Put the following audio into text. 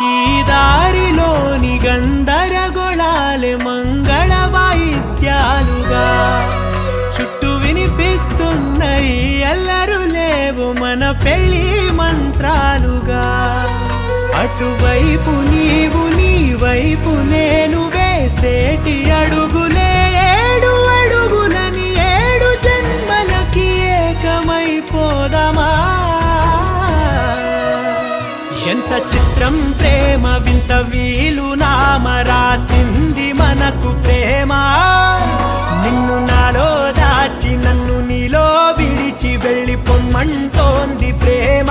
ఈ దారిలోని గందరగోళాలే మంగళ వాయిద్యాలుగా చుట్టూ వినిపిస్తున్నాయి ఎల్లరు లేవు మన పెళ్లి మంత్రాలుగా అటువైపు నీవు నీ వైపు నేను వేసేటి అడుగులే ఏడు అడుగులని ఏడు జన్మలకి ఏకమైపోదామా ఎంత చిత్రం ప్రేమ వింత వీలు నామ రాసింది మనకు ప్రేమ నిన్ను నాలో దాచి నన్ను నీలో విడిచి వెళ్ళి పొమ్మంటోంది ప్రేమ